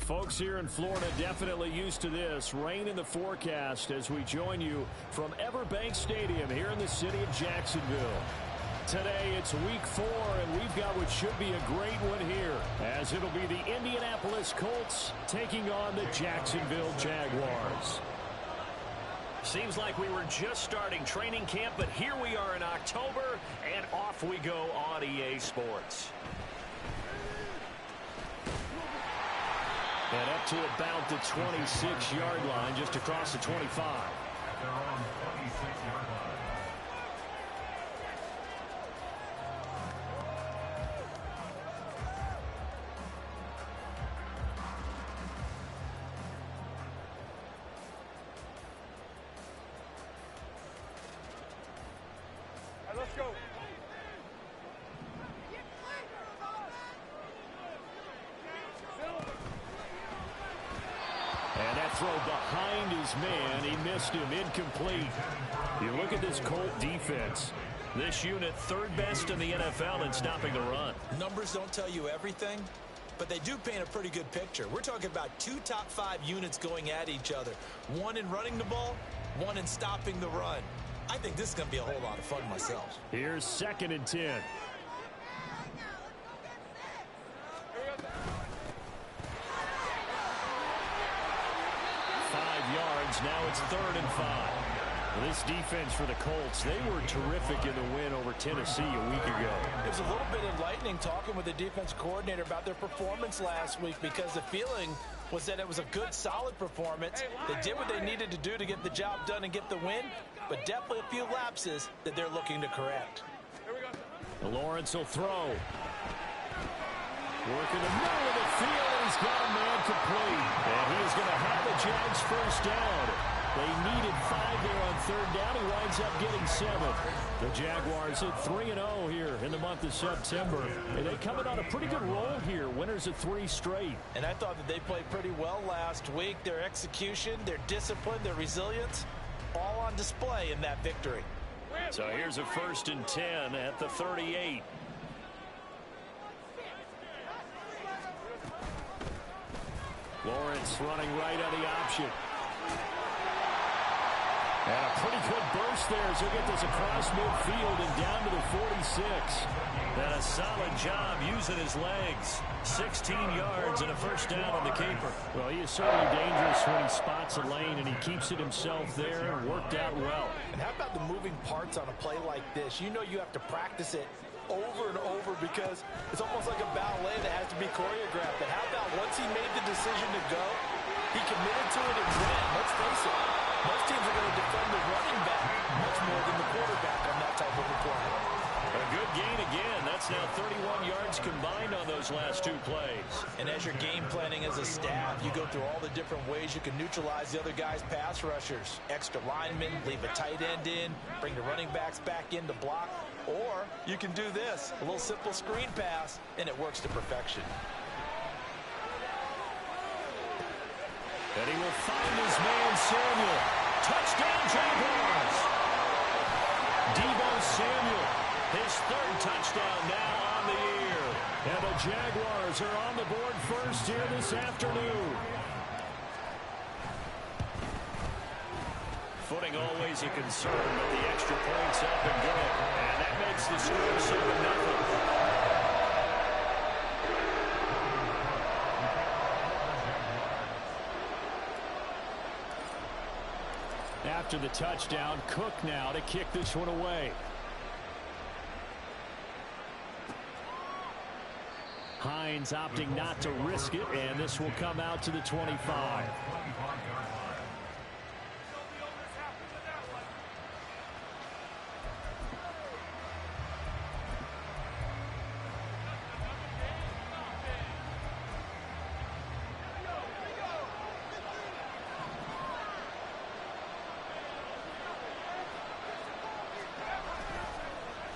Folks here in Florida definitely used to this. Rain in the forecast as we join you from Everbank Stadium here in the city of Jacksonville. Today it's week 4, and we've got what should be a great one here, as it'll be the Indianapolis Colts taking on the Jacksonville Jaguars. Seems like we were just starting training camp, but here we are in October, and off we go on EA Sports. And up to about the 26-yard line, just across the 25. They're on 26-yard line. Let's go. And that throw behind his man. He missed him. Incomplete. You look at this Colt defense. This unit third best in the NFL in stopping the run. Numbers don't tell you everything, but they do paint a pretty good picture. We're talking about 2 top 5 units going at each other. One in running the ball, one in stopping the run. I think this is going to be a whole lot of fun myself. Here's 2nd and 10. Now it's 3rd and 5. This defense for the Colts, they were terrific in the win over Tennessee a week ago. It was a little bit enlightening talking with the defense coordinator about their performance last week, because the feeling was that it was a good, solid performance. They did what they needed to do to get the job done and get the win, but definitely a few lapses that they're looking to correct. Lawrence will throw. Working the middle of the field, and he's got a man complete. And he is going to have the Jags first down. They needed 5 there on 3rd down. He winds up getting 7. The Jaguars at 3-0 here in the month of September. And they coming on a pretty good roll here. Winners of 3 straight. And I thought that they played pretty well last week. Their execution, their discipline, their resilience, all on display in that victory. So here's a 1st and 10 at the 38. Lawrence running right on the option. And a pretty good burst there as he'll get this across midfield and down to the 46. And a solid job using his legs. 16 yards and a first down on the keeper. Well, he is certainly dangerous when he spots a lane, and he keeps it himself there and worked out well. And how about the moving parts on a play like this? You know you have to practice it over and over, because it's almost like a ballet that has to be choreographed. But how about once he made the decision to go, he committed to it and ran. Let's face it, most teams are going to defend the running back much more than the quarterback on that type of a play. A good gain again. That's now 31 yards combined on those last 2 plays. And as you're game planning as a staff, you go through all the different ways you can neutralize the other guy's pass rushers. Extra linemen, leave a tight end in, bring the running backs back in to block. Or you can do this, a little simple screen pass, and it works to perfection. And he will find his man, Samuel. Touchdown, Jaguars! Deebo Samuel, his 3rd touchdown now on the year. And the Jaguars are on the board first here this afternoon. Footing always a concern, but the extra point's up and good. And that makes the score 7-0. After the touchdown, Cook now to kick this one away. Hines opting not to risk it, and this will come out to the 25.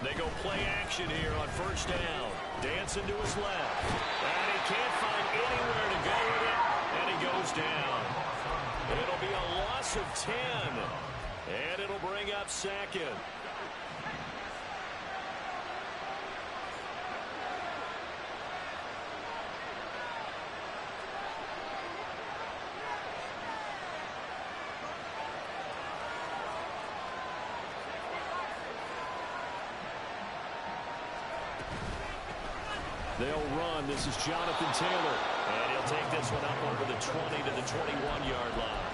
They go play action here on 1st down. Dancing to his left. And he can't find anywhere to go with it. And he goes down. It'll be a loss of 10. And it'll bring up 2nd. They'll run. This is Jonathan Taylor. And he'll take this one up over the 20 to the 21-yard line.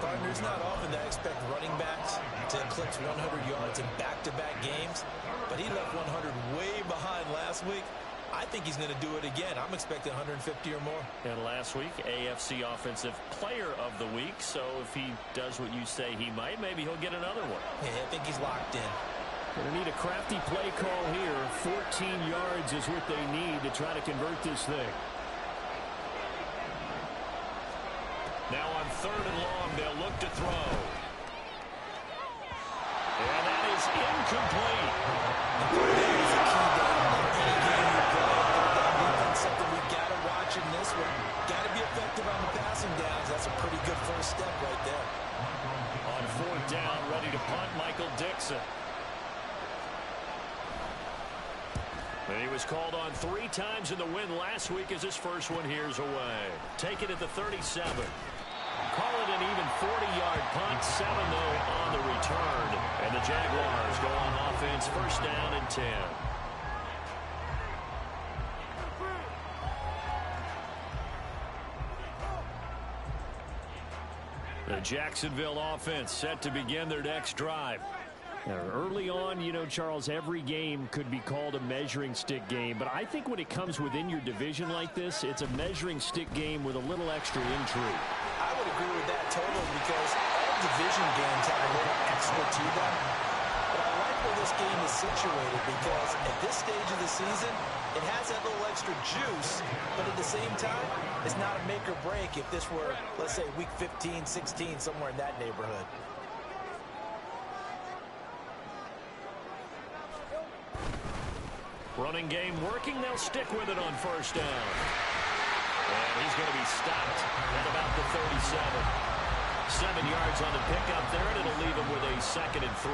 Partner, it's not often that I expect running backs to eclipse 100 yards in back-to-back games, but he left 100 way behind last week. I think he's going to do it again. I'm expecting 150 or more. And last week, AFC Offensive Player of the Week. So if he does what you say he might, maybe he'll get another one. Yeah, I think he's locked in. Going to need a crafty play call here. 14 yards is what they need to try to convert this thing. Now on 3rd and long, they'll look to throw. And that is incomplete. Something we got to watch in this one. Got to be effective on the passing downs. That's a pretty good first step right there. On 4th down, ready to punt, Michael Dixon. And he was called on 3 times in the win last week as his first one here's away. Take it at the 37. Call it an even 40-yard punt. 7, though, on the return. And the Jaguars go on offense, 1st down and 10. The Jacksonville offense set to begin their next drive. Now, early on, you know, Charles, every game could be called a measuring stick game. But I think when it comes within your division like this, it's a measuring stick game with a little extra intrigue. I would agree with that totally because all division games have a little extra to them. But I like where this game is situated because at this stage of the season, it has that little extra juice, but at the same time, it's not a make or break if this were, let's say, week 15, 16, somewhere in that neighborhood. Running game working. They'll stick with it on 1st down. And he's going to be stopped at about the 37. 7 yards on the pickup there, and it'll leave him with a 2nd and 3.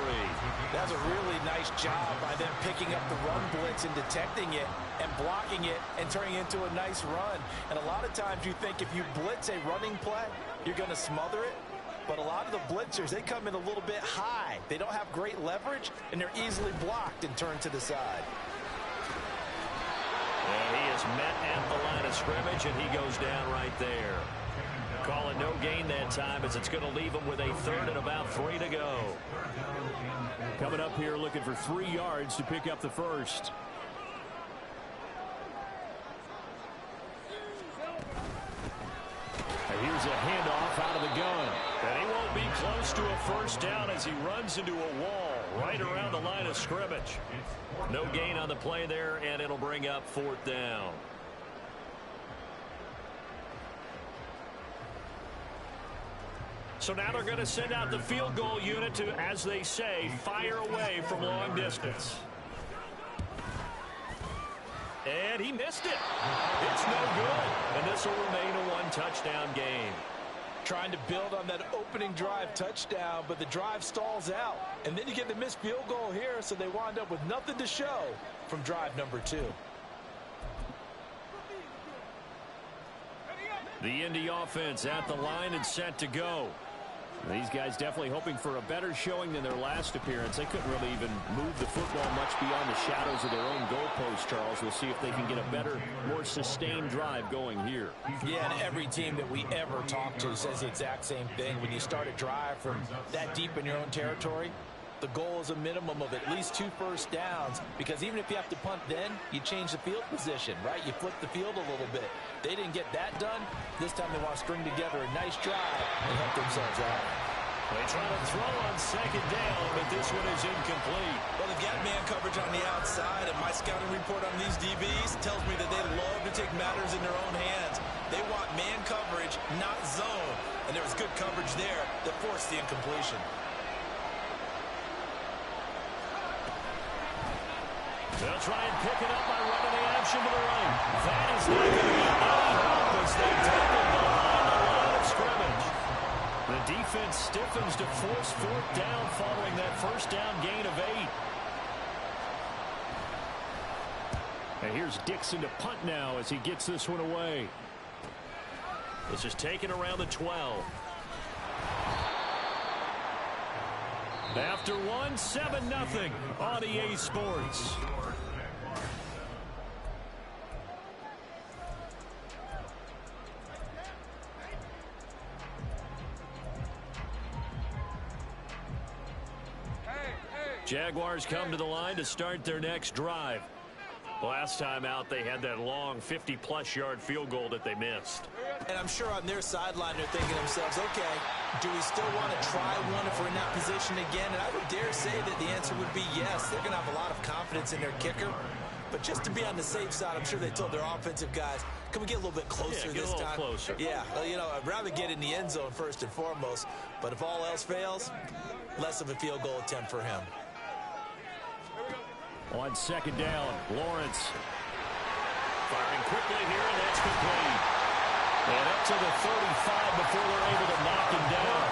That's a really nice job by them picking up the run blitz and detecting it and blocking it and turning it into a nice run. And a lot of times you think if you blitz a running play, you're going to smother it. But a lot of the blitzers, they come in a little bit high. They don't have great leverage, and they're easily blocked and turned to the side. And he is met at the line of scrimmage, and he goes down right there. Call it no gain that time as it's going to leave him with a 3rd and about 3 to go. Coming up here looking for 3 yards to pick up the 1st. And here's a handoff out of the gun. And he won't be close to a 1st down as he runs into a wall right around the line of scrimmage. No gain on the play there, and it'll bring up 4th down. So now they're going to send out the field goal unit to, as they say, fire away from long distance. And he missed it. It's no good. And this will remain a 1-touchdown game. Trying to build on that opening drive touchdown, but the drive stalls out. And then you get the missed field goal here, so they wind up with nothing to show from drive number 2. The Indy offense at the line and set to go. These guys definitely hoping for a better showing than their last appearance. They couldn't really even move the football much beyond the shadows of their own goalpost, Charles. We'll see if they can get a better, more sustained drive going here. Yeah, and every team that we ever talk to says the exact same thing. When you start a drive from that deep in your own territory, the goal is a minimum of at least 2 first downs, because even if you have to punt then, you change the field position, right? You flip the field a little bit. They didn't get that done. This time they want to string together a nice drive and help themselves out. They try to throw on 2nd down, but this one is incomplete. Well, they've got man coverage on the outside, and my scouting report on these DBs tells me that they love to take matters in their own hands. They want man coverage, not zone. And there was good coverage there that forced the incompletion. They'll try and pick it up by running the action to the right. That is not going to be any help as they tackle behind the line of scrimmage. The defense stiffens to force 4th down following that 1st down gain of 8. And here's Dixon to punt now as he gets this one away. This is taken around the 12. After one, 7-0 on EA Sports. Jaguars come to the line to start their next drive. Last time out, they had that long 50-plus yard field goal that they missed. And I'm sure on their sideline they're thinking to themselves, okay, do we still want to try one if we're in that position again? And I would dare say that the answer would be yes. They're going to have a lot of confidence in their kicker. But just to be on the safe side, I'm sure they told their offensive guys, can we get a little bit closer this time? Closer. Yeah, well, you know, I'd rather get in the end zone first and foremost. But if all else fails, less of a field goal attempt for him. On second down, Lawrence. Firing quickly here, and that's complete. And up to the 35 before they're able to knock him down.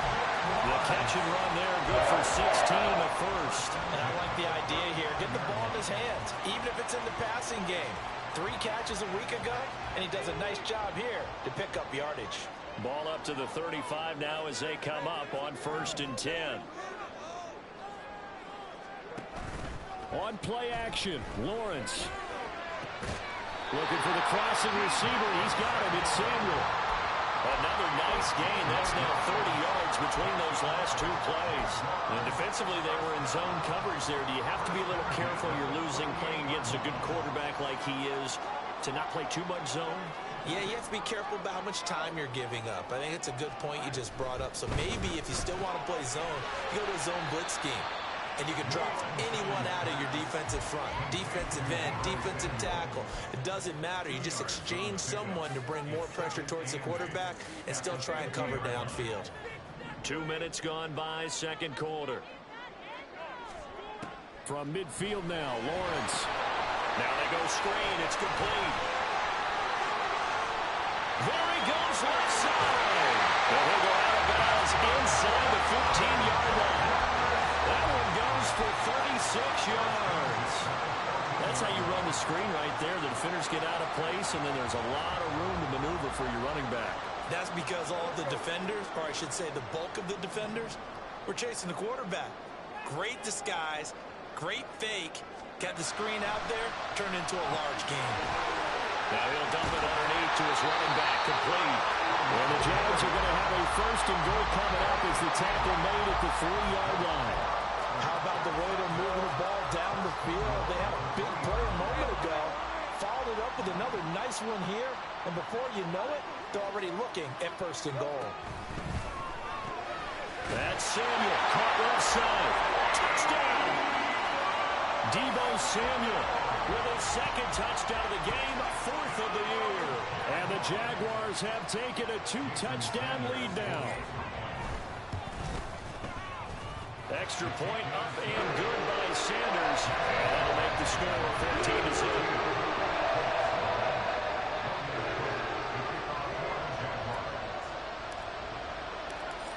The catch and run there, good for 16 and a first. And I like the idea here. Get the ball in his hands, even if it's in the passing game. 3 catches a week ago, and he does a nice job here to pick up yardage. Ball up to the 35 now as they come up on 1st and 10. On play action, Lawrence. Looking for the crossing receiver. He's got him. It's Samuel. Another nice gain. That's now 30 yards between those last 2 plays. And defensively, they were in zone coverage there. Do you have to be a little careful? You're losing playing against a good quarterback like he is to not play too much zone? Yeah, you have to be careful about how much time you're giving up. I think it's a good point you just brought up. So maybe if you still want to play zone, you go to a zone blitz scheme. And you can drop anyone out of your defensive front. Defensive end, defensive tackle. It doesn't matter. You just exchange someone to bring more pressure towards the quarterback and still try and cover downfield. 2 minutes gone by, second quarter. From midfield now, Lawrence. Now they go screen. It's complete. There he goes, left side. And he'll go out of bounds inside the 15-yard line. That one goes for 36 yards. That's how you run the screen right there. The defenders get out of place, and then there's a lot of room to maneuver for your running back. That's because all the defenders, or I should say the bulk of the defenders, were chasing the quarterback. Great disguise, great fake. Got the screen out there, turned into a large gain. Now he'll dump it underneath to his running back, complete. And the Jags are going to have a 1st and goal coming up as the tackle made at the 3-yard line. How about the way they're moving the ball down the field? They had a big play a moment ago. Followed it up with another nice one here. And before you know it, they're already looking at 1st and goal. That's Samuel, caught left side. Touchdown! Deebo Samuel with his 2nd touchdown of the game, 4th of the year. And the Jaguars have taken a 2-touchdown lead now. Extra point up and good by Sanders. And that'll make the score 14-0.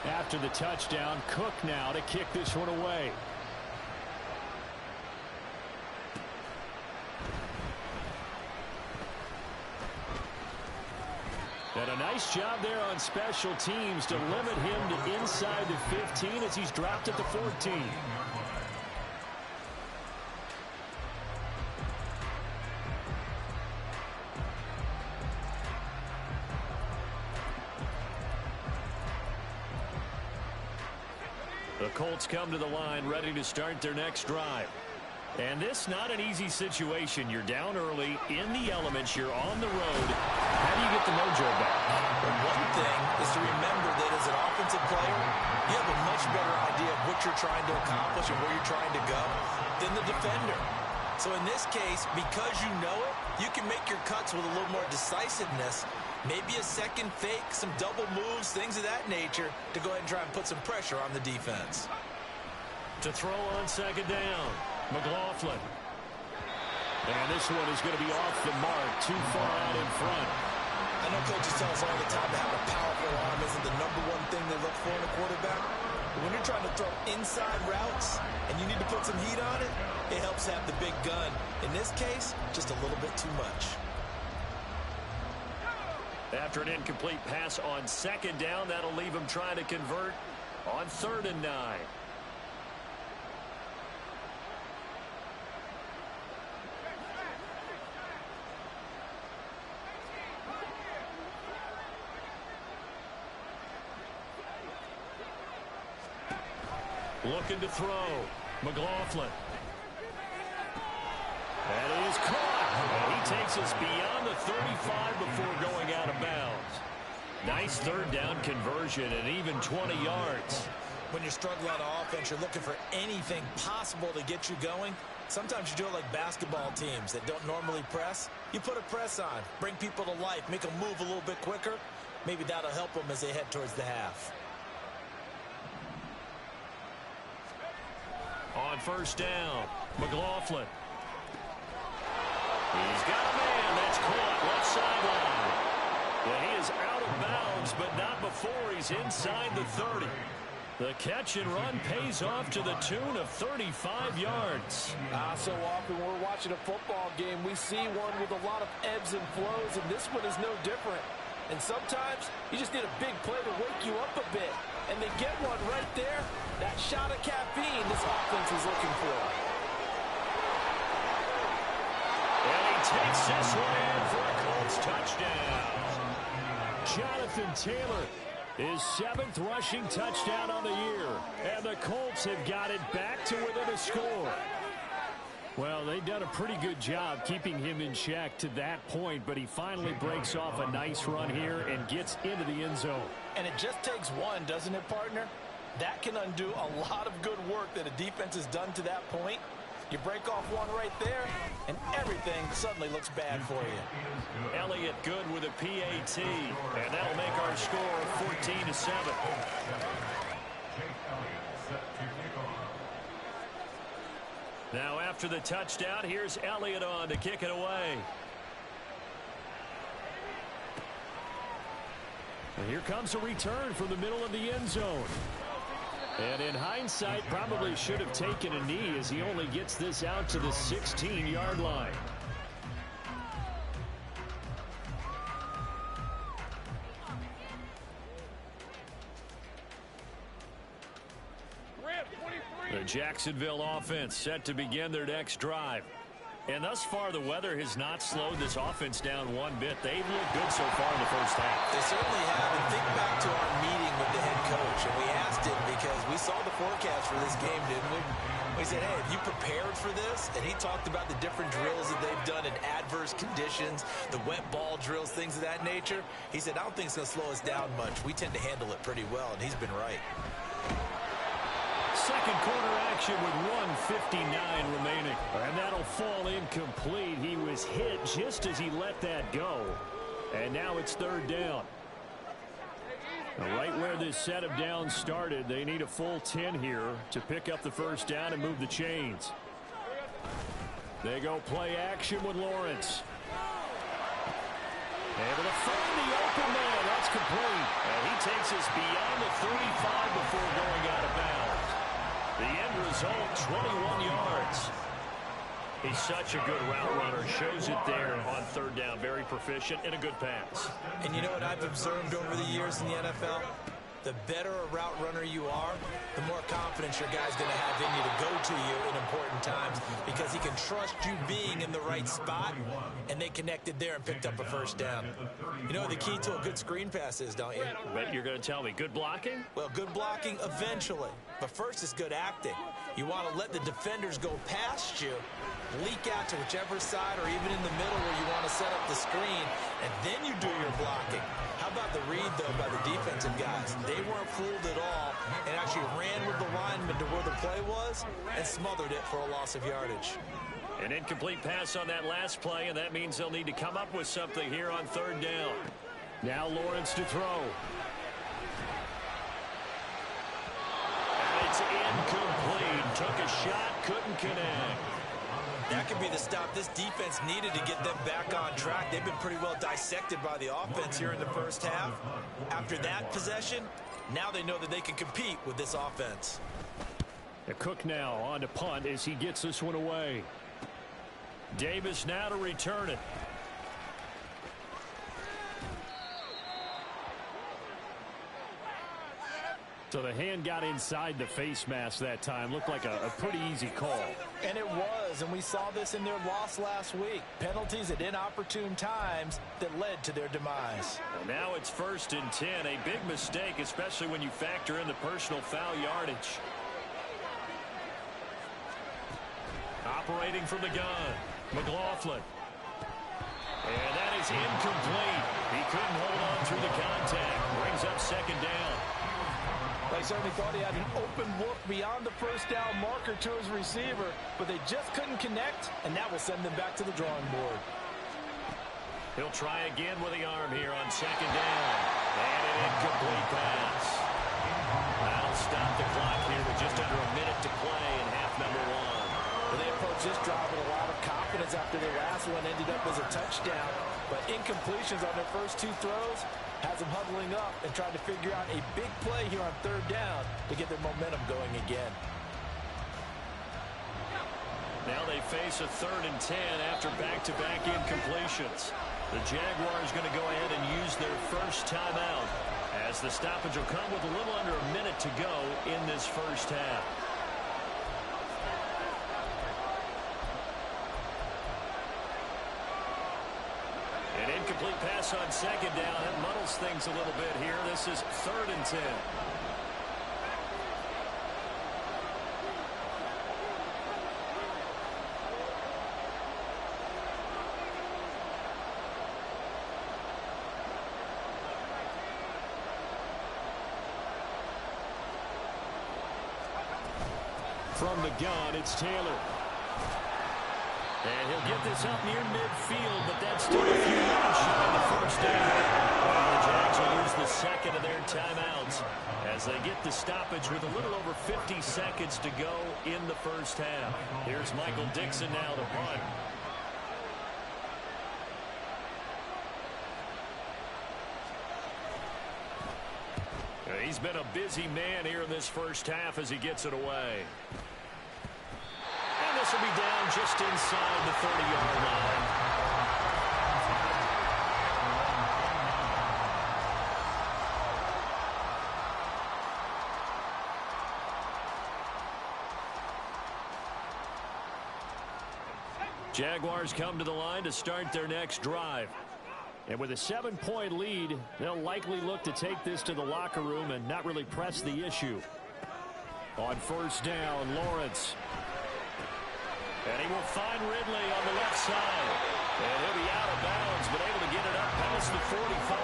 After the touchdown, Cook now to kick this one away. And a nice job there on special teams to limit him to inside the 15 as he's dropped at the 14. The Colts come to the line ready to start their next drive. And this not an easy situation. You're down early, in the elements, you're on the road. How do you get the mojo back? Well, one thing is to remember that as an offensive player, you have a much better idea of what you're trying to accomplish and where you're trying to go than the defender. So in this case, because you know it, you can make your cuts with a little more decisiveness. Maybe a second fake, some double moves, things of that nature to go ahead and try and put some pressure on the defense. To throw on second down, McLaughlin. And this one is going to be off the mark, too far out in front. I know coaches tell us all the time that having a powerful arm isn't the #1 thing they look for in a quarterback. But when you're trying to throw inside routes and you need to put some heat on it, it helps have the big gun. In this case, just a little bit too much. After an incomplete pass on second down, that'll leave him trying to convert on 3rd and 9. Looking to throw. McLaughlin. That is caught. And he takes us beyond the 35 before going out of bounds. Nice third down conversion and even 20 yards. When you're struggling on offense, you're looking for anything possible to get you going. Sometimes you do it like basketball teams that don't normally press. You put a press on, bring people to life, make them move a little bit quicker. Maybe that'll help them as they head towards the half. On first down, McLaughlin. He's got a man. That's caught left sideline. Well, he is out of bounds, but not before he's inside the 30. The catch and run pays off to the tune of 35 yards. So often when we're watching a football game, we see one with a lot of ebbs and flows, and this one is no different. And sometimes you just need a big play to wake you up a bit. And they get one right there. That shot of caffeine this offense is looking for. And he takes this one in for a Colts touchdown. Jonathan Taylor, his 7th rushing touchdown on the year. And the Colts have got it back to within a score. Well, they've done a pretty good job keeping him in check to that point, but he finally breaks off a nice run here and gets into the end zone. And it just takes one, doesn't it, partner? That can undo a lot of good work that a defense has done to that point. You break off one right there, and everything suddenly looks bad for you. Elliott good with a PAT, and that'll make our score 14-7. Now after the touchdown, here's Elliott on to kick it away. And here comes a return from the middle of the end zone. And in hindsight, probably should have taken a knee as he only gets this out to the 16-yard line. The Jacksonville offense set to begin their next drive. And thus far, the weather has not slowed this offense down one bit. They've looked good so far in the first half. They certainly have. And think back to our meeting with the head coach. And we asked him because we saw the forecast for this game, didn't we? We said, hey, have you prepared for this? And he talked about the different drills that they've done in adverse conditions, the wet ball drills, things of that nature. He said, I don't think it's going to slow us down much. We tend to handle it pretty well, and he's been right. Second quarter action with 1:59 remaining. And that'll fall incomplete. He was hit just as he let that go. And now it's third down. Right where this set of downs started, they need a full 10 here to pick up the first down and move the chains. They go play action with Lawrence. Able to find the open man. That's complete. And he takes us beyond the 35 before going out of bounds. The end result, 21 yards. He's such a good route runner. Shows it there on third down. Very proficient and a good pass. And you know what I've observed over the years in the NFL? The better a route runner you are, the more confidence your guy's going to have in you to go to you in important times because he can trust you being in the right spot, and they connected there and picked up a first down. You know what the key to a good screen pass is, don't you? But you're going to tell me, good blocking? Well, good blocking eventually, but first it's good acting. You want to let the defenders go past you, leak out to whichever side or even in the middle where you want to set up the screen, and then you do your blocking. How about the read, though, by the defensive guys? They weren't fooled at all and actually ran with the lineman to where the play was and smothered it for a loss of yardage. An incomplete pass on that last play, and that means they'll need to come up with something here on third down. Now Lawrence to throw. And it's incomplete. Took a shot, couldn't connect. That could be the stop this defense needed to get them back on track. They've been pretty well dissected by the offense here in the first half. After that possession, now they know that they can compete with this offense. Cook now on to punt as he gets this one away. Davis now to return it. So the hand got inside the face mask that time. Looked like a pretty easy call. And it was, and we saw this in their loss last week. Penalties at inopportune times that led to their demise. Well, now it's 1st and 10. A big mistake, especially when you factor in the personal foul yardage. Operating from the gun, McLaughlin. And that is incomplete. He couldn't hold on through the contact. Brings up second down. They certainly thought he had an open look beyond the first down marker to his receiver, but they just couldn't connect, and that will send them back to the drawing board. He'll try again with the arm here on second down. And an incomplete pass. That'll stop the clock here with just under a minute to play in half number one. Well, they approached this drive with a lot of confidence after their last one ended up as a touchdown. But incompletions on their first two throws has them huddling up and trying to figure out a big play here on third down to get their momentum going again. Now they face a 3rd and 10 after back-to-back incompletions. The Jaguars going to go ahead and use their first timeout as the stoppage will come with a little under a minute to go in this first half. An incomplete pass on second down. That muddles things a little bit here. This is 3rd and 10. From the gun, it's Taylor. And he'll get this up near midfield, but that's still a few yards shy of the first down. Well, the Jags will use the second of their timeouts as they get the stoppage with a little over 50 seconds to go in the first half. Here's Michael Dixon now to punt. He's been a busy man here in this first half as he gets it away. And this will be down just inside the 30-yard line. Jaguars come to the line to start their next drive. And with a 7-point lead, they'll likely look to take this to the locker room and not really press the issue. On first down, Lawrence. And he will find Ridley on the left side. And he'll be out of bounds, but able to get it up past the 45.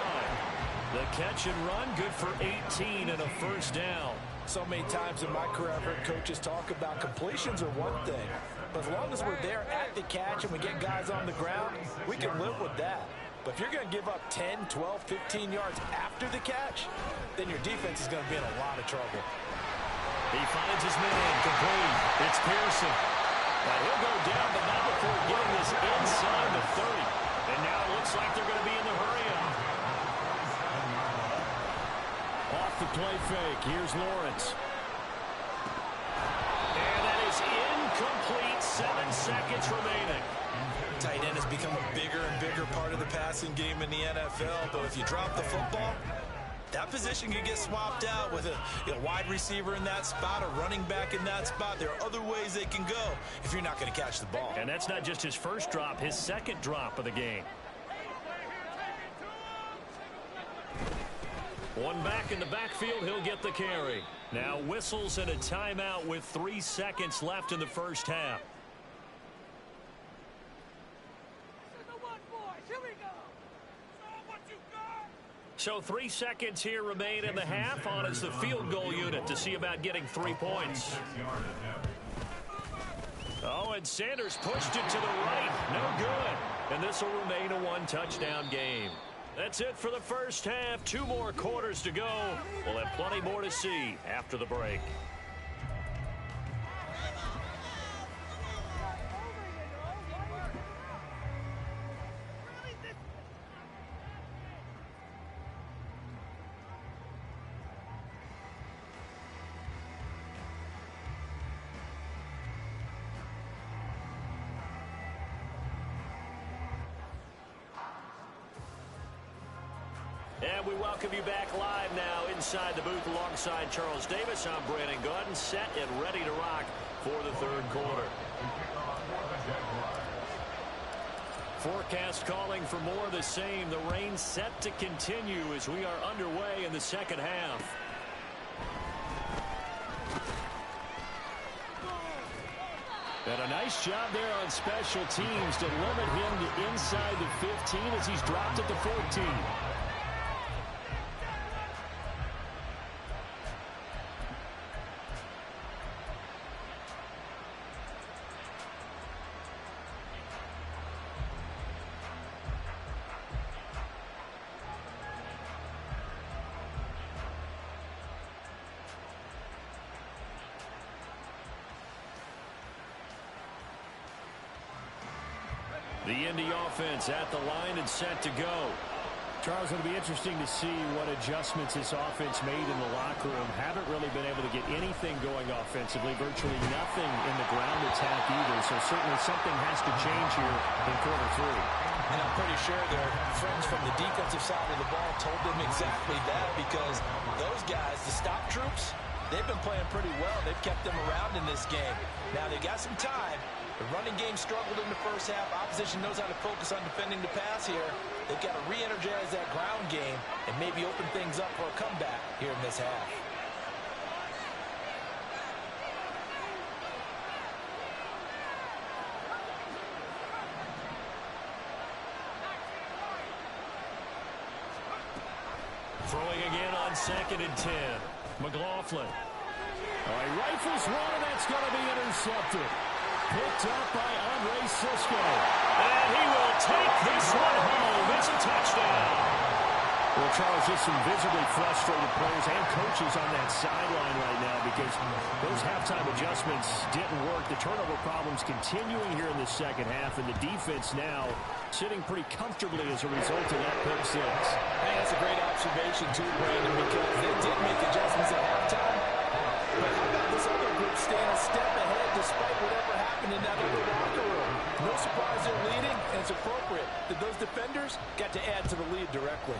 The catch and run, good for 18 and a first down. So many times in my career, I've heard coaches talk about completions are one thing. But as long as we're there at the catch and we get guys on the ground, we can live with that. But if you're going to give up 10, 12, 15 yards after the catch, then your defense is going to be in a lot of trouble. He finds his man complete. It's Pearson. Now he'll go down, but not before getting this inside the 30. And now it looks like they're going to be in the hurry-up. Off the play fake. Here's Lawrence. And that is incomplete. 7 seconds remaining. Tight end has become a bigger and bigger part of the passing game in the NFL, but if you drop the football, that position can get swapped out with a wide receiver in that spot, a running back in that spot. There are other ways they can go if you're not going to catch the ball. And that's not just his first drop, his second drop of the game. One back in the backfield, he'll get the carry. Now whistles and a timeout with 3 seconds left in the first half. So 3 seconds here remain in the half on as the field goal unit to see about getting 3 points. Oh, and Sanders pushed it to the right. No good. And this will remain a 1-touchdown game. That's it for the first half. 2 more quarters to go. We'll have plenty more to see after the break. And we welcome you back live now inside the booth alongside Charles Davis. I'm Brandon Gaudin, set and ready to rock for the third quarter. Forecast calling for more of the same. The rain set to continue as we are underway in the second half. And a nice job there on special teams to limit him to inside the 15 as he's dropped at the 14. The Indy offense at the line and set to go. Charles, it'll be interesting to see what adjustments this offense made in the locker room. Haven't really been able to get anything going offensively. Virtually nothing in the ground attack either. So certainly something has to change here in quarter 3. And I'm pretty sure their friends from the defensive side of the ball told them exactly that, because those guys, the stop troops, they've been playing pretty well. They've kept them around in this game. Now they got some time. The running game struggled in the first half. Opposition knows how to focus on defending the pass here. They've got to re-energize that ground game and maybe open things up for a comeback here in this half. Throwing again on 2nd and 10. McLaughlin. All right, rifles one, and that's going to be intercepted. Picked up by Andre Cisco. And he will take this one home. It's a touchdown. Well, Charles, just some visibly frustrated players and coaches on that sideline right now because those halftime adjustments didn't work. The turnover problems continuing here in the second half, and the defense now sitting pretty comfortably as a result of that pick 6. Hey, that's a great observation too, Brandon, because they did make adjustments at halftime. But how about this other group staying a step ahead despite whatever happened in that other locker room? No surprise they're leading, and it's appropriate that those defenders got to add to the lead directly.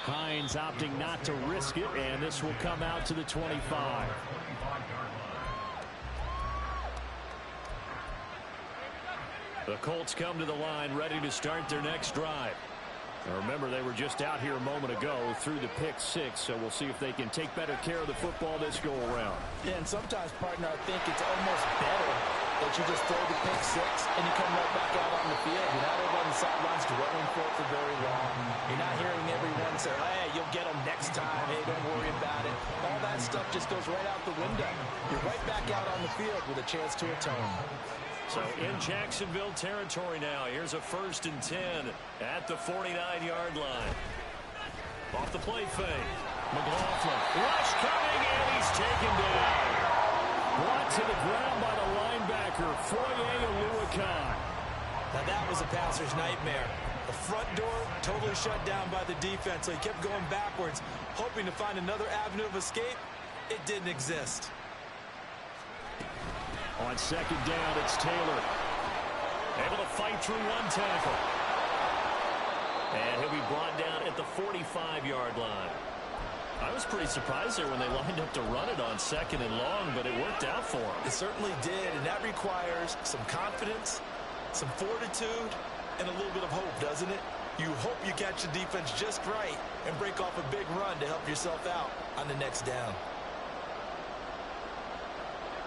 Hines opting not to risk it, and this will come out to the 25. The Colts come to the line ready to start their next drive. Now remember, they were just out here a moment ago through the pick 6, so we'll see if they can take better care of the football this go-around. Yeah, and sometimes, partner, I think it's almost better that you just throw the pick 6 and you come right back out on the field. You're not over on the sidelines dwelling for it for very long. You're not hearing everyone say, hey, you'll get them next time. Hey, don't worry about it. All that stuff just goes right out the window. You're right back out on the field with a chance to atone. So in Jacksonville territory now. Here's a 1st and 10 at the 49-yard line. Off the play fake. McLaughlin. Rush coming, and he's taken down. Brought to the ground by the linebacker, Foye Oluokun. Now that was a passer's nightmare. The front door totally shut down by the defense, so he kept going backwards, hoping to find another avenue of escape. It didn't exist. On 2nd down, it's Taylor. Able to fight through one tackle. And he'll be brought down at the 45-yard line. I was pretty surprised there when they lined up to run it on 2nd and long, but it worked out for him. It certainly did, and that requires some confidence, some fortitude, and a little bit of hope, doesn't it? You hope you catch the defense just right and break off a big run to help yourself out on the next down.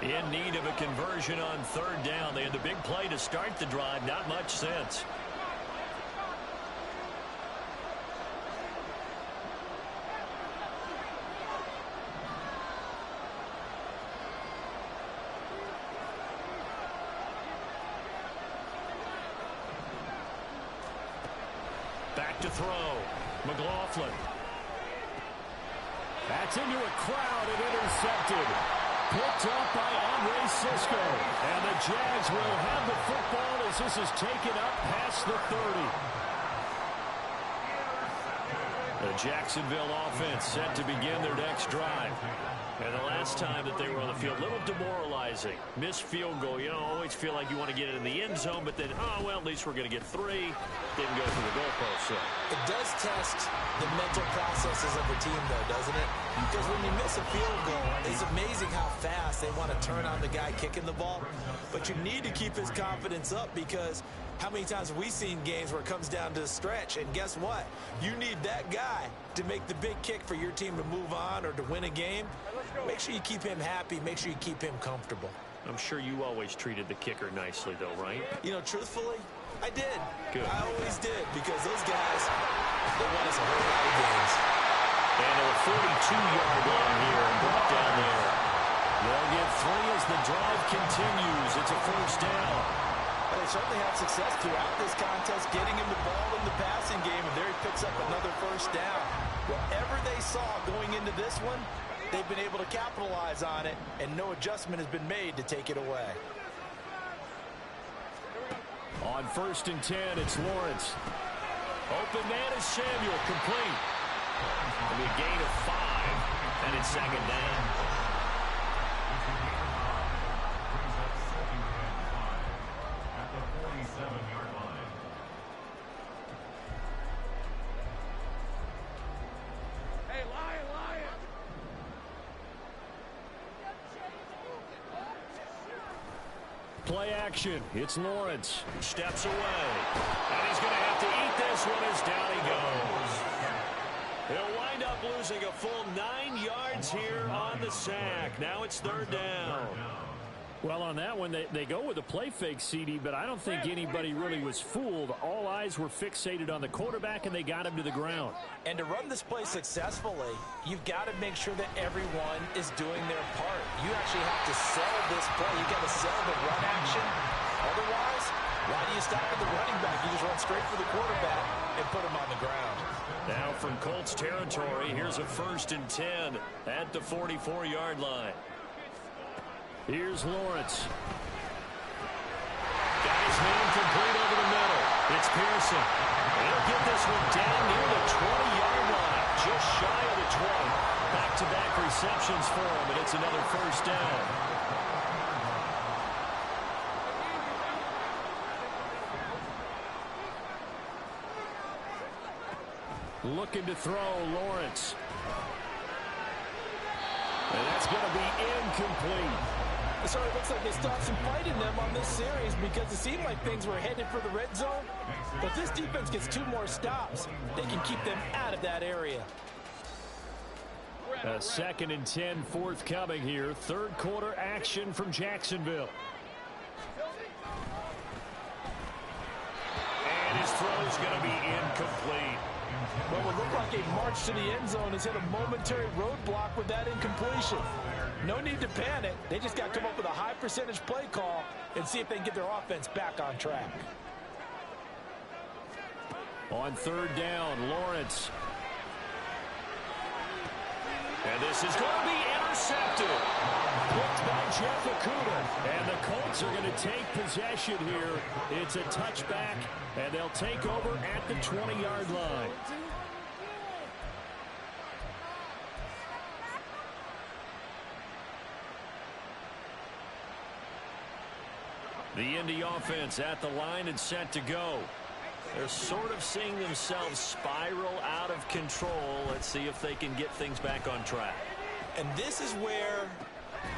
In need of a conversion on 3rd down. They had the big play to start the drive. Not much sense. Back to throw. McLaughlin. That's into a crowd and intercepted. Picked up by Andre Cisco. And the Jags will have the football as this is taken up past the 30. The Jacksonville offense set to begin their next drive. And the last time that they were on the field, a little demoralizing. Missed field goal. You know, always feel like you want to get it in the end zone, but then, oh, well, at least we're going to get 3. Didn't go through the goalpost. So. It does test the mental processes of the team, though, doesn't it? Because when you miss a field goal, it's amazing how fast they want to turn on the guy kicking the ball. But you need to keep his confidence up, because how many times have we seen games where it comes down to a stretch? And guess what? You need that guy to make the big kick for your team to move on or to win a game. Make sure you keep him happy. Make sure you keep him comfortable. I'm sure you always treated the kicker nicely, though, right? You know, truthfully, I did. Good. I always did, because those guys, they won us a whole lot of games. And a 42-yard line here and brought down there. They'll get 3 as the drive continues. It's a first down. Well, they certainly had success throughout this contest, getting him the ball in the passing game, and there he picks up another first down. Whatever they saw going into this one, they've been able to capitalize on it, and no adjustment has been made to take it away. On 1st and 10, it's Lawrence. Open man is Samuel, complete. It'll be a gain of 5, and it's second down. At the 47-yard line. Hey, Lion! Play action. It's Lawrence. Steps away. And he's going to have to eat this one as down he goes. He'll wind up losing a full 9 yards here on the sack. Now it's 3rd down. Well, on that one, they go with a play fake, CD, but I don't think anybody really was fooled. All eyes were fixated on the quarterback, and they got him to the ground. And to run this play successfully, you've got to make sure that everyone is doing their part. You actually have to sell this play. You've got to sell the run action. Otherwise, why do you stop at the running back? You just run straight for the quarterback and put him on the ground. Now from Colts territory, here's a 1st and 10 at the 44-yard line. Here's Lawrence. Got his man complete over the middle. It's Pearson. He'll get this one down near the 20-yard line, just shy of the 20. Back-to-back receptions for him, and it's another first down. Looking to throw, Lawrence. And that's going to be incomplete. It sort of looks like they stopped some fight in them on this series, because it seemed like things were headed for the red zone. But this defense gets 2 more stops. They can keep them out of that area. A 2nd and 10 forthcoming here. 3rd quarter action from Jacksonville. And his throw's going to be incomplete. What would look like a march to the end zone has hit a momentary roadblock with that incompletion. No need to panic. They just got to come up with a high percentage play call and see if they can get their offense back on track. On 3rd down, Lawrence. And this is going to be intercepted. Picked by Jeff Okudah. And the Colts are going to take possession here. It's a touchback, and they'll take over at the 20-yard line. The Indy offense at the line and set to go. They're sort of seeing themselves spiral out of control. Let's see if they can get things back on track. And this is where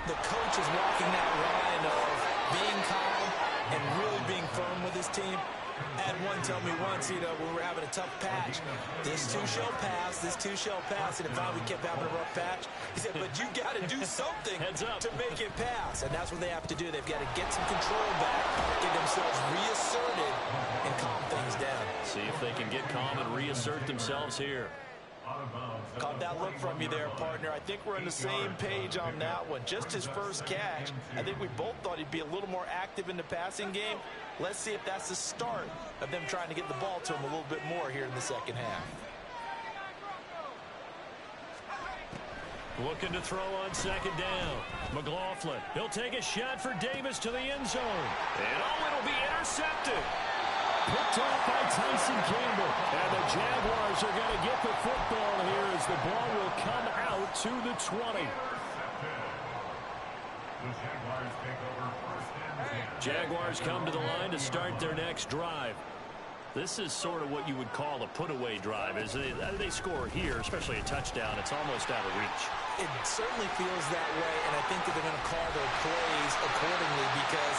the coach is walking that line of being calm and really being firm with his team. I had one tell me once, when we were having a tough patch, this too shall pass, this too shall pass, and if we kept having a rough patch, he said, but you got to do something to make it pass, and that's what they have to do. They've got to get some control back, get themselves reasserted, and calm things down. See if they can get calm and reassert themselves here. Caught that look from you there, partner. I think we're on the same page on that one. Just his first catch, I think we both thought he'd be a little more active in the passing game. Let's see if that's the start of them trying to get the ball to him a little bit more here in the second half. Looking to throw on 2nd down. McLaughlin, he'll take a shot for Davis to the end zone. And it'll be intercepted. Picked off by Tyson Campbell. And the Jaguars are going to get the football here as the ball will come out to the 20. The Jaguars take over 1st and 10. Jaguars come to the line to start their next drive. This is sort of what you would call a put-away drive. As they score here, especially a touchdown, it's almost out of reach. It certainly feels that way, and I think that they're going to call their plays accordingly because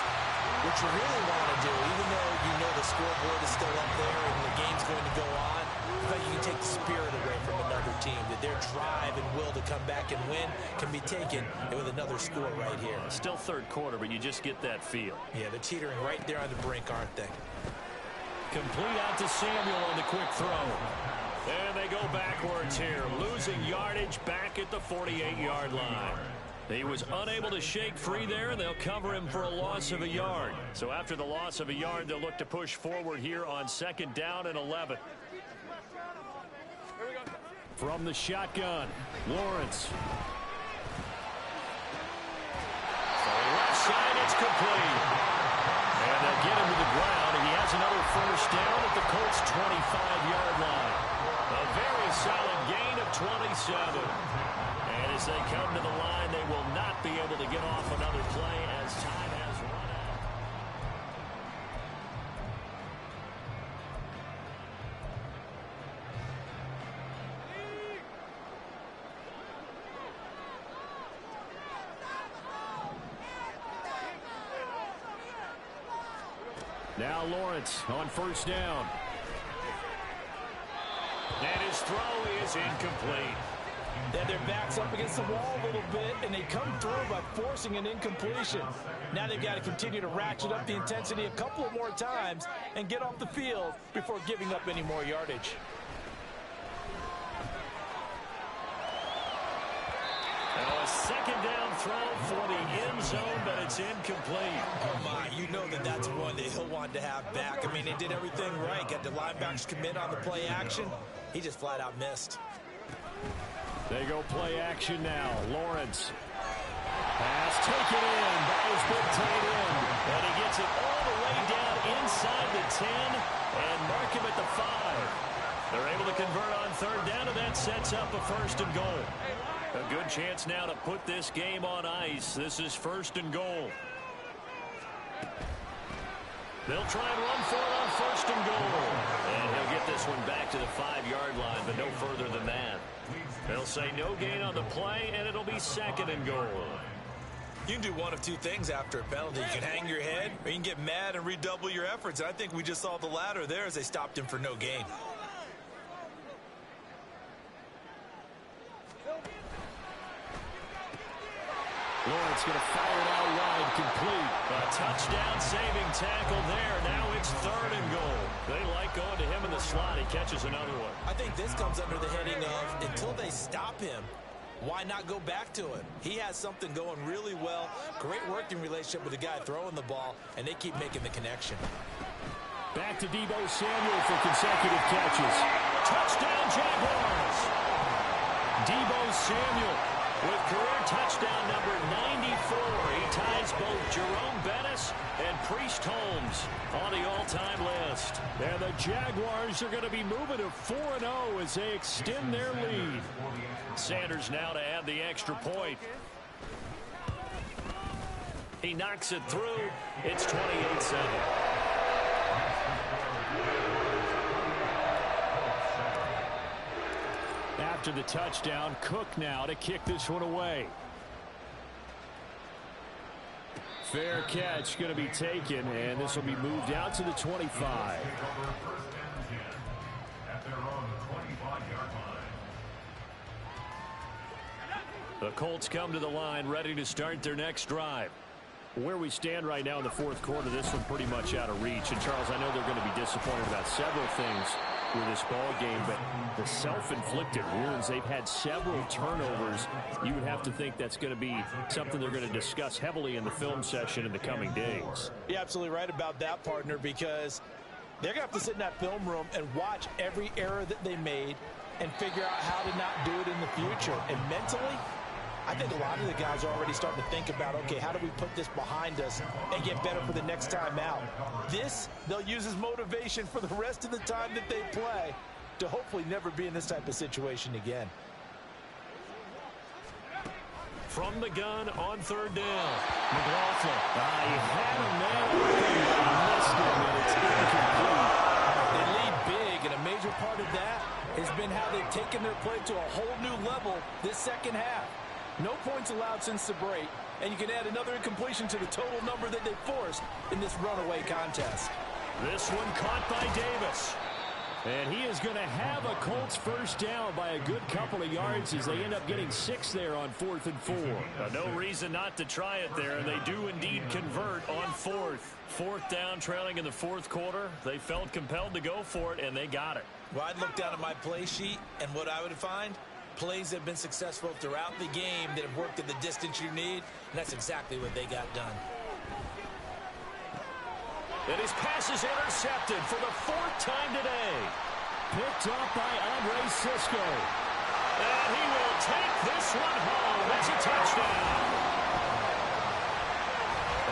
what you really want to do, even though you know the scoreboard is still up there and the game's going to go on, but you can take the spirit away from another team, that their drive and will to come back and win can be taken with another score right here. Still third quarter, but you just get that feel. Yeah, they're teetering right there on the brink, aren't they? Complete out to Samuel on the quick throw. And they go backwards here, losing yardage back at the 48-yard line. He was unable to shake free there, and they'll cover him for a loss of a yard. So after the loss of a yard, they'll look to push forward here on second down and 11. From the shotgun, Lawrence. So left side, it's complete. And they'll get him to the ground, and he has another first down at the Colts' 25-yard line. A very solid gain of 27. And as they come to the line, they will not be able to get off another play as time has run out. Now Lawrence on first down. And his throw is incomplete. Then their back's up against the wall a little bit, and they come through by forcing an incompletion. Now they've got to continue to ratchet up the intensity a couple of more times and get off the field before giving up any more yardage. Now a second down throw for the end zone, but it's incomplete. Oh, my. You know that that's one that he'll want to have back. I mean, they did everything right. Got the linebackers commit on the play action. He just flat out missed. They go play action now. Lawrence. Pass taken in by his big tight end. And he gets it all the way down inside the 10 and mark him at the 5. They're able to convert on third down, and that sets up a first and goal. A good chance now to put this game on ice. This is first and goal. They'll try and run for it on first and goal. And he'll get this one back to the 5-yard line, but no further than that. They'll say no gain on the play, and it'll be second and goal. You can do one of two things after a penalty. You can hang your head, or you can get mad and redouble your efforts. I think we just saw the latter there as they stopped him for no gain. Lawrence going to fire it out wide, complete. A touchdown saving tackle there. Now it's third and goal. They like going to him in the slot. He catches another one. I think this comes under the heading of until they stop him, why not go back to him? He has something going really well. Great working relationship with the guy throwing the ball, and they keep making the connection. Back to Deebo Samuel for consecutive catches. Touchdown Jaguars. Deebo Samuel with career touchdown number 94. He ties both Jerome Bettis and Priest Holmes on the all-time list. And the Jaguars are going to be moving to 4-0 as they extend their lead. Sanders now to add the extra point. He knocks it through. It's 28-7. After the touchdown, Cook now to kick this one away. Fair catch going to be taken, and this will be moved out to the 25. The Colts come to the line ready to start their next drive. Where we stand right now in the fourth quarter, this one pretty much out of reach. And, Charles, I know they're going to be disappointed about several things with this ball game, but the self-inflicted wounds, they've had several turnovers. You would have to think that's going to be something they're going to discuss heavily in the film session in the coming days. You're absolutely right about that, partner, because they're going to have to sit in that film room and watch every error that they made and figure out how to not do it in the future. And mentally, I think a lot of the guys are already starting to think about, okay, how do we put this behind us and get better for the next time out? This, they'll use as motivation for the rest of the time that they play to hopefully never be in this type of situation again. From the gun on third down, McLaughlin. He had a man open, but he missed him, and it's incomplete. They part of that has been how they've taken their play to a whole new level this second half. No points allowed since the break, and you can add another incompletion to the total number that they forced in this runaway contest. This one caught by Davis. And he is going to have a Colts first down by a good couple of yards as they end up getting 6 there on 4th and 4. No reason not to try it there, and they do indeed convert on 4th. 4th down, trailing in the 4th quarter. They felt compelled to go for it, and they got it. Well, I'd look down at my play sheet, and what I would find, plays that have been successful throughout the game that have worked at the distance you need, and that's exactly what they got done. And his pass is intercepted for the 4th time today. Picked up by Andre Sisco. And he will take this one home. It's a touchdown.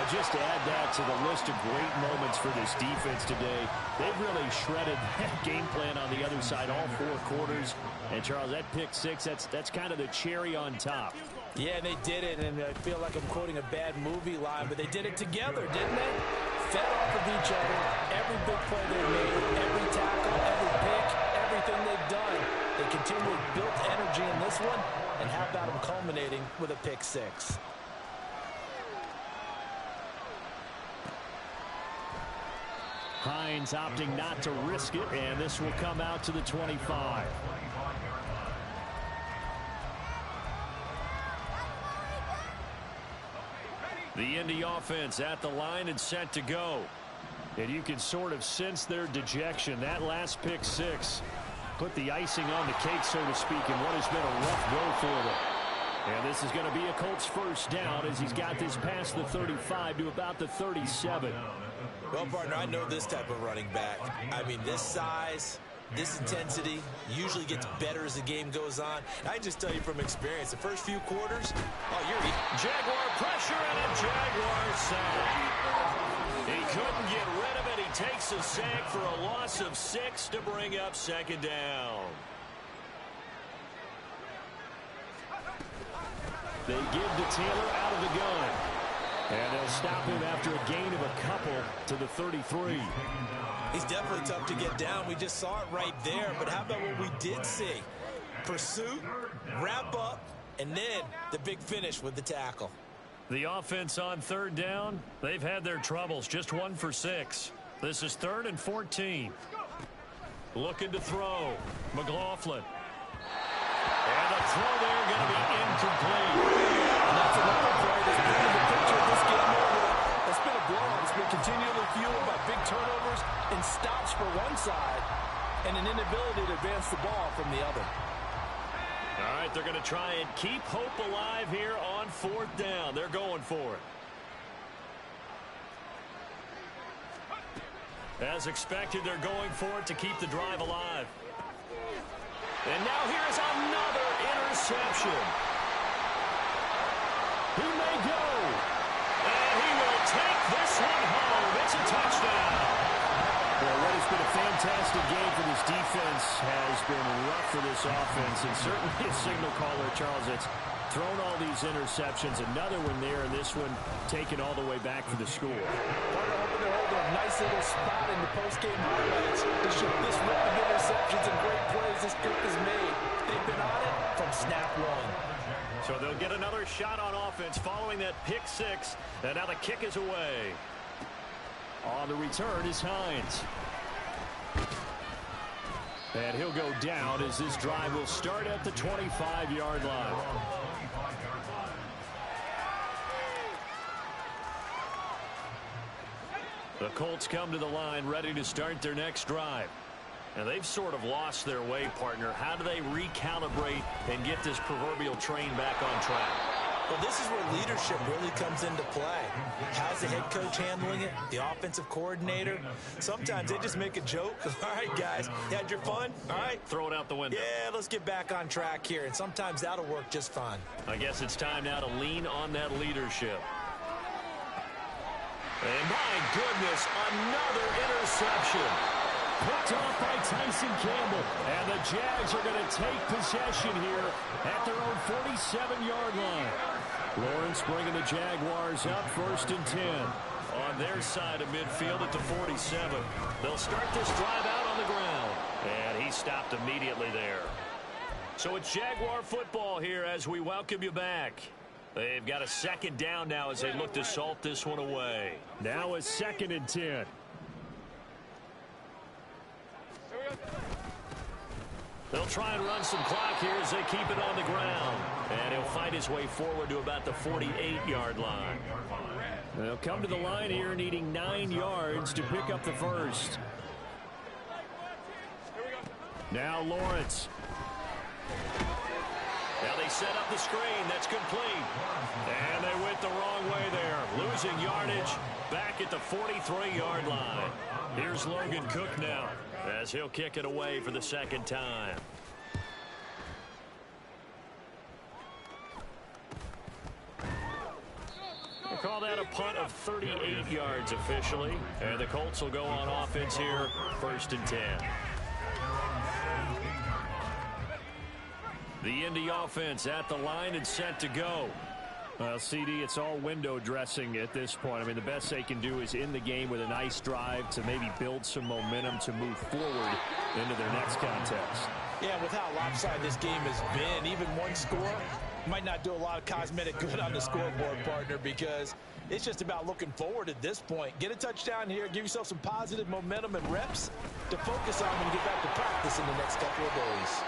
And just to add that to the list of great moments for this defense today, they've really shredded that game plan on the other side all 4 quarters. And, Charles, that pick 6, that's kind of the cherry on top. Yeah, and they did it, and I feel like I'm quoting a bad movie line, but they did it together, didn't they? Fed off of each other, every big play they made, every tackle, every pick, everything they've done. They continually built energy in this one, and how about them culminating with a pick 6? Hines opting not to risk it, and this will come out to the 25. The Indy offense at the line and set to go. And you can sort of sense their dejection. That last pick 6 put the icing on the cake, so to speak, in what has been a rough go for them. And this is going to be a Colts first down as he's got this past the 35 to about the 37. Well, partner, I know this type of running back. I mean, this size, this intensity usually gets better as the game goes on. I just tell you from experience, the first few quarters, you're Jaguar pressure and a Jaguar sack. He couldn't get rid of it. He takes a sack for a loss of 6 to bring up 2nd down. They give to Taylor out of the gun. And they'll stop him after a gain of a couple to the 33. He's definitely tough to get down. We just saw it right there. But how about what we did see? Pursuit, wrap up, and then the big finish with the tackle. The offense on 3rd down, they've had their troubles. Just 1 for 6. This is 3rd and 14. Looking to throw. McLaughlin. And the throw there going to be incomplete. And that's another play that's painted the picture of this game over. It's been a blowout. It's been continually fueled by big turnovers and stops for one side and an inability to advance the ball from the other. All right, they're going to try and keep hope alive here on 4th down. They're going for it. As expected, they're going for it to keep the drive alive. And now here's another interception. He may go. And he will take this one home. It's a touchdown. Well, what has been a fantastic game for this defense has been rough for this offense. And certainly a signal caller, Charles, that's thrown all these interceptions. Another one there, and this one taken all the way back for the score. They're hoping to hold a nice little spot in the post-game highlights to show this run of interceptions and great plays this group has made. They've been on it from snap 1. So they'll get another shot on offense following that pick 6. And now the kick is away. On the return is Hines. And he'll go down as this drive will start at the 25-yard line. The Colts come to the line ready to start their next drive. And they've sort of lost their way, partner. How do they recalibrate and get this proverbial train back on track? Well, this is where leadership really comes into play. How's the head coach handling it? The offensive coordinator? Sometimes they just make a joke. All right, guys, you had your fun? All right. Throw it out the window. Yeah, let's get back on track here. And sometimes that'll work just fine. I guess it's time now to lean on that leadership. And my goodness, another interception. Picked off by Tyson Campbell. And the Jags are going to take possession here at their own 47-yard line. Lawrence bringing the Jaguars up 1st and 10. On their side of midfield at the 47. They'll start this drive out on the ground. And he stopped immediately there. So it's Jaguar football here as we welcome you back. They've got a second down now as they look to salt this one away. Now a 2nd and 10. They'll try and run some clock here as they keep it on the ground. And he'll fight his way forward to about the 48-yard line. They'll come to the line here needing 9 yards to pick up the first. Now Lawrence. Now they set up the screen. That's complete. And they went the wrong way there. Losing yardage back at the 43-yard line. Here's Logan Cook now as he'll kick it away for the second time. They call that a punt of 38 yards officially. And the Colts will go on offense here, 1st and 10. The Indy offense at the line and set to go. Well, CD, it's all window dressing at this point. I mean, the best they can do is in the game with a nice drive to maybe build some momentum to move forward into their next contest. Yeah, with how lopsided this game has been, even one score might not do a lot of cosmetic good on the scoreboard, partner, because it's just about looking forward at this point. Get a touchdown here, give yourself some positive momentum and reps to focus on and get back to practice in the next couple of days.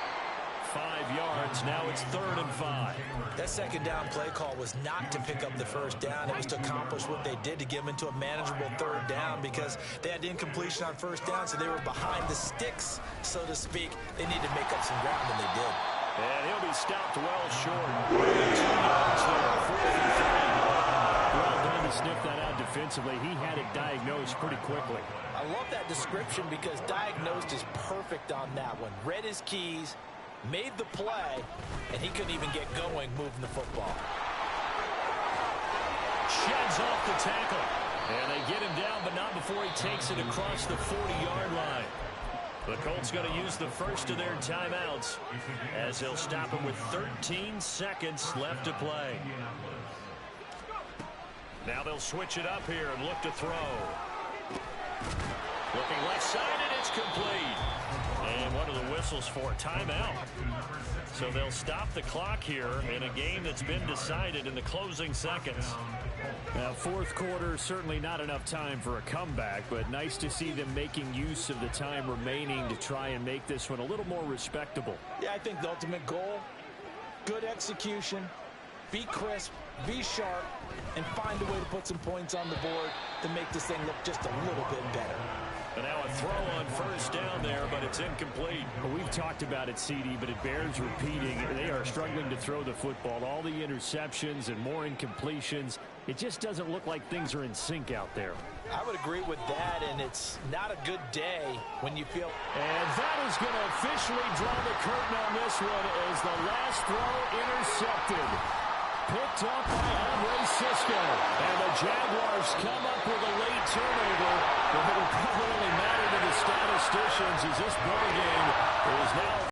5 yards. Now it's 3rd and 5. That second down play call was not to pick up the first down. It was to accomplish what they did to get them into a manageable 3rd down because they had incompletion on 1st down, so they were behind the sticks, so to speak. They needed to make up some ground, and they did. And he'll be stopped well short. 2 yards there, 4th and 3. Well done to sniff that out defensively. He had it diagnosed pretty quickly. I love that description because diagnosed is perfect on that one. Read his keys, made the play, and he couldn't even get going moving the football. Sheds off the tackle. And they get him down, but not before he takes it across the 40-yard line. The Colts going to use the first of their timeouts as they'll stop him with 13 seconds left to play. Now they'll switch it up here and look to throw. Looking left-sided, it's complete. And what are the whistles for? Timeout. So they'll stop the clock here in a game that's been decided in the closing seconds. Now, 4th quarter, certainly not enough time for a comeback, but nice to see them making use of the time remaining to try and make this one a little more respectable. Yeah, I think the ultimate goal, good execution, be crisp, be sharp, and find a way to put some points on the board to make this thing look just a little bit better. And now a throw on 1st down there, but it's incomplete. Well, we've talked about it, CD, but it bears repeating. They are struggling to throw the football. All the interceptions and more incompletions. It just doesn't look like things are in sync out there. I would agree with that, and it's not a good day when you feel... And that is going to officially draw the curtain on this one as the last throw intercepted. Picked up by Andre Cisco. And the Jaguars come up with a late turnover. But it will probably only matter to the statisticians as this ball game is now